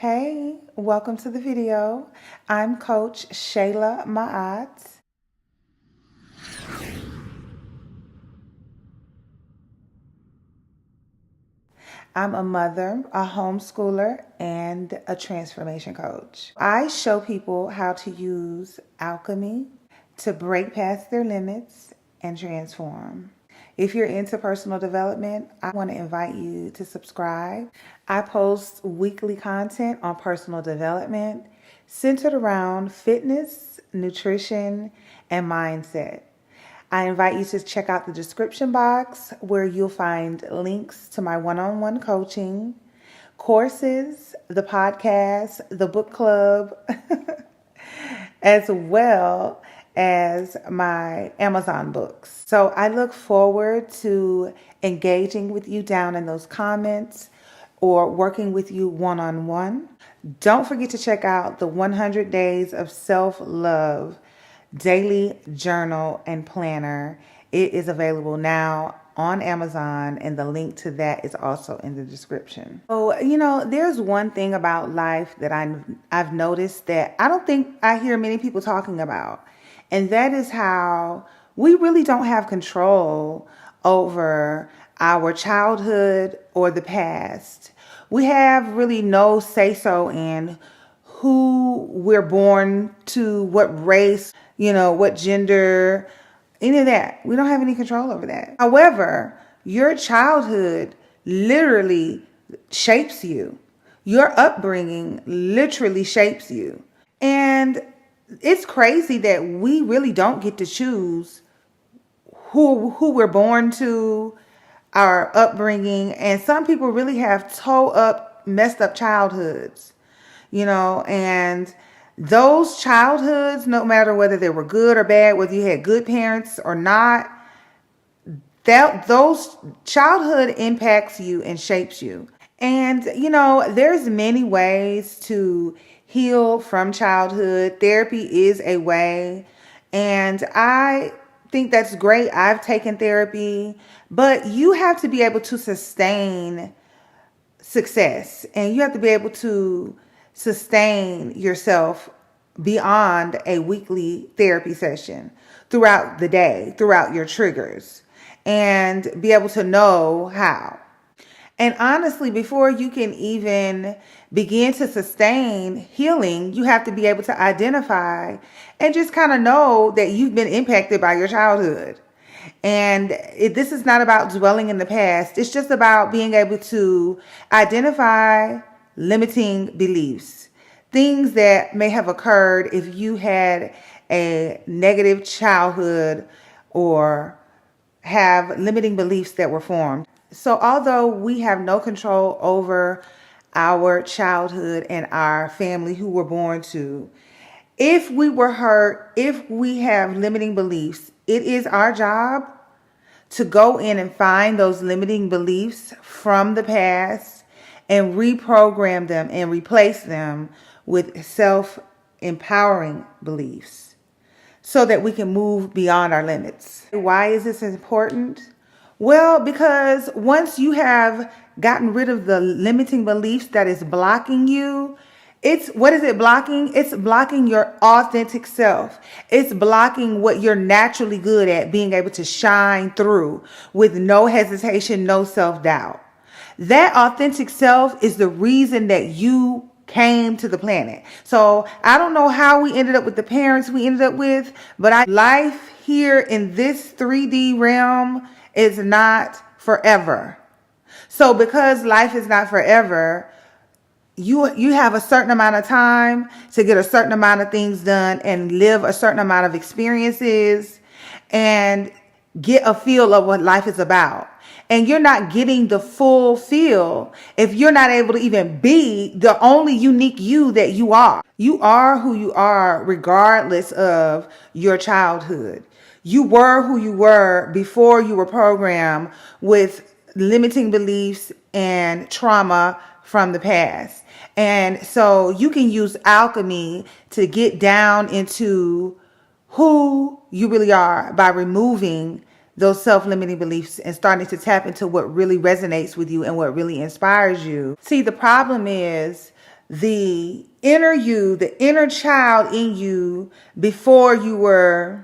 Hey, welcome to the video. I'm Coach Shayla Ma'at. I'm a mother, a homeschooler, and a transformation coach. I show people how to use alchemy to break past their limits and transform. If you're into personal development, I want to invite you to subscribe. I post weekly content on personal development centered around fitness, nutrition, and mindset. I invite you to check out the description box where you'll find links to my one-on-one coaching, courses, the podcast, the book club, as well as my Amazon books. So I look forward to engaging with you down in those comments or working with you one-on-one. Don't forget to check out the 100 Days of Self-Love daily journal and planner. It is available now on Amazon, and the link to that is also in the description. So, there's one thing about life that I've noticed that I don't think I hear many people talking about, and that is how we really don't have control over our childhood or the past. We have really no say-so in who we're born to, what race, what gender, any of that. We don't have any control over that. However, your childhood literally shapes you. Your upbringing literally shapes you. And it's crazy that we really don't get to choose who we're born to, our upbringing. And some people really have messed up childhoods, and those childhoods, no matter whether they were good or bad, whether you had good parents or not, those childhood impacts you and shapes you. And, there's many ways to heal from childhood. Therapy is a way. And I think that's great. I've taken therapy, but you have to be able to sustain success, and you have to be able to sustain yourself beyond a weekly therapy session throughout the day, throughout your triggers, and be able to know how. And honestly, before you can even begin to sustain healing, you have to be able to identify and just kind of know that you've been impacted by your childhood. And this is not about dwelling in the past. It's just about being able to identify limiting beliefs, things that may have occurred if you had a negative childhood or have limiting beliefs that were formed. So although we have no control over our childhood and our family who we're born to, if we were hurt, if we have limiting beliefs, it is our job to go in and find those limiting beliefs from the past and reprogram them and replace them with self-empowering beliefs so that we can move beyond our limits. Why is this important? Well, because once you have gotten rid of the limiting beliefs that is blocking you, what is it blocking? It's blocking your authentic self. It's blocking what you're naturally good at, being able to shine through with no hesitation, no self-doubt. That authentic self is the reason that you came to the planet. So I don't know how we ended up with the parents we ended up with, but life here in this 3D realm is not forever. So because life is not forever, you have a certain amount of time to get a certain amount of things done and live a certain amount of experiences and get a feel of what life is about. And you're not getting the full feel if you're not able to even be the only unique you that you are. You are who you are regardless of your childhood. You were who you were before you were programmed with limiting beliefs and trauma from the past. And so you can use alchemy to get down into who you really are by removing those self-limiting beliefs and starting to tap into what really resonates with you and what really inspires you. See, the problem is the inner you, the inner child in you before you were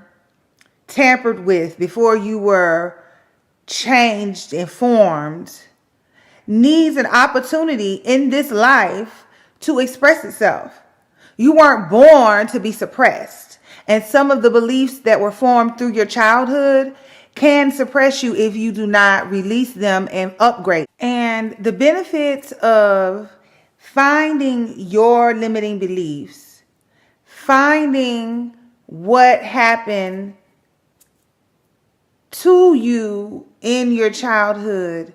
tampered with, before you were changed and formed, needs an opportunity in this life to express itself. You weren't born to be suppressed. And some of the beliefs that were formed through your childhood can suppress you if you do not release them and upgrade. And the benefits of finding your limiting beliefs, finding what happened to you in your childhood,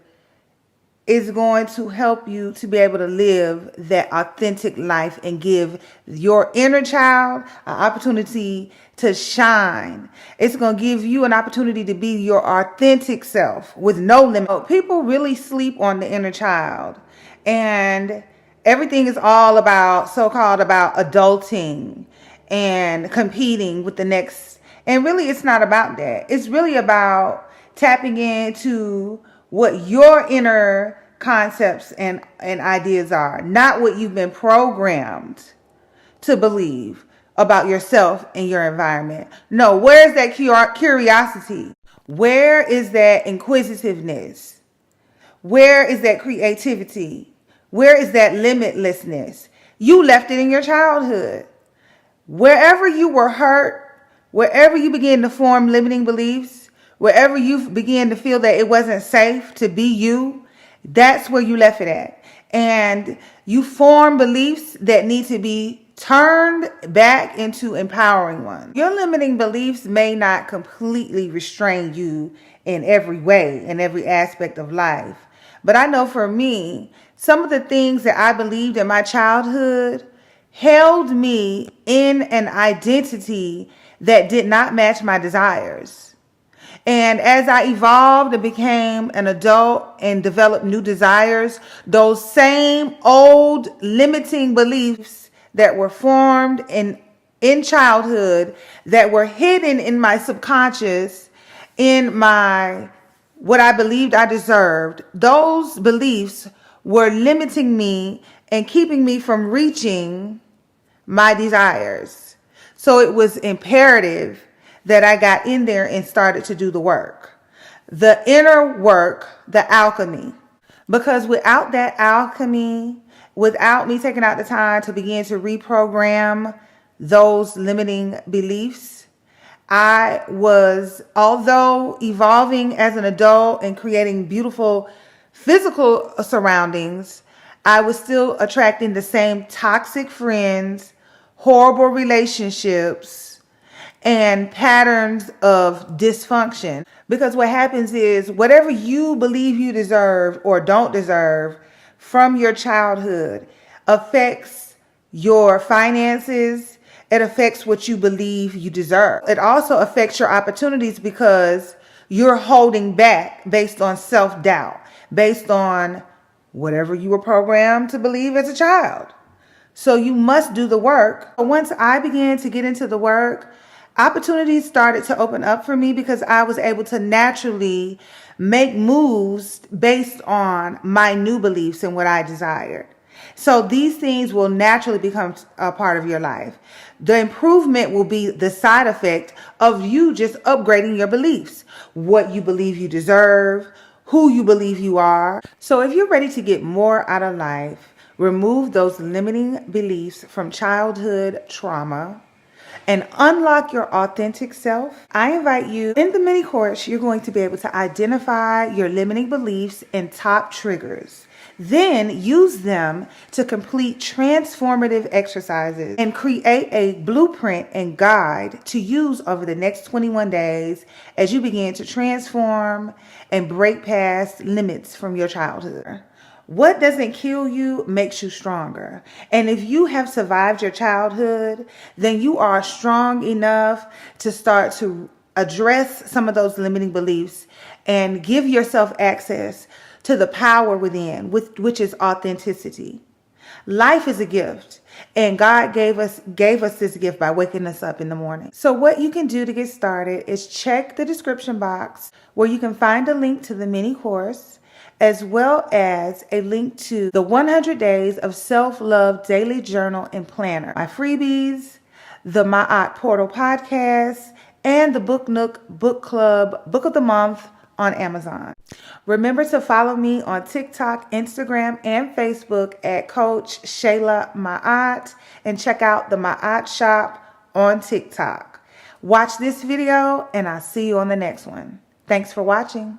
is going to help you to be able to live that authentic life and give your inner child an opportunity to shine. It's going to give you an opportunity to be your authentic self with no limit. People really sleep on the inner child, and everything is all about so-called about adulting and competing with the next. And really, it's not about that. It's really about tapping into what your inner concepts and ideas are, not what you've been programmed to believe about yourself and your environment. No, where's that curiosity? Where is that inquisitiveness? Where is that creativity? Where is that limitlessness? You left it in your childhood. Wherever you were hurt, wherever you began to form limiting beliefs, wherever you began to feel that it wasn't safe to be you, that's where you left it at. And you form beliefs that need to be turned back into empowering ones. Your limiting beliefs may not completely restrain you in every way, in every aspect of life. But I know for me, some of the things that I believed in my childhood held me in an identity that did not match my desires. And as I evolved and became an adult and developed new desires, those same old limiting beliefs that were formed in childhood, that were hidden in my subconscious, in my what I believed I deserved, those beliefs were limiting me and keeping me from reaching my desires. So it was imperative that I got in there and started to do the work. The inner work, the alchemy. Because without that alchemy, without me taking out the time to begin to reprogram those limiting beliefs, I was, although evolving as an adult and creating beautiful physical surroundings, I was still attracting the same toxic friends, horrible relationships, and patterns of dysfunction. Because what happens is whatever you believe you deserve or don't deserve from your childhood affects your finances. It affects what you believe you deserve. It also affects your opportunities because you're holding back based on self-doubt, based on whatever you were programmed to believe as a child. So you must do the work. Once I began to get into the work, opportunities started to open up for me because I was able to naturally make moves based on my new beliefs and what I desired. So these things will naturally become a part of your life. The improvement will be the side effect of you just upgrading your beliefs, what you believe you deserve, who you believe you are. So if you're ready to get more out of life, remove those limiting beliefs from childhood trauma, and unlock your authentic self, I invite you in the mini course. You're going to be able to identify your limiting beliefs and top triggers. Then use them to complete transformative exercises and create a blueprint and guide to use over the next 21 days as you begin to transform and break past limits from your childhood. What doesn't kill you makes you stronger. And if you have survived your childhood, then you are strong enough to start to address some of those limiting beliefs and give yourself access to the power within, which is authenticity. Life is a gift, and God gave us this gift by waking us up in the morning. So what you can do to get started is check the description box where you can find a link to the mini course. as well as a link to the 100 Days of Self-Love Daily Journal and Planner, my freebies, the Ma'at Portal podcast, and the Book Nook Book Club Book of the Month on Amazon. Remember to follow me on TikTok, Instagram, and Facebook at Coach Shayla Ma'at, and check out the Ma'at Shop on TikTok. Watch this video, and I'll see you on the next one. Thanks for watching.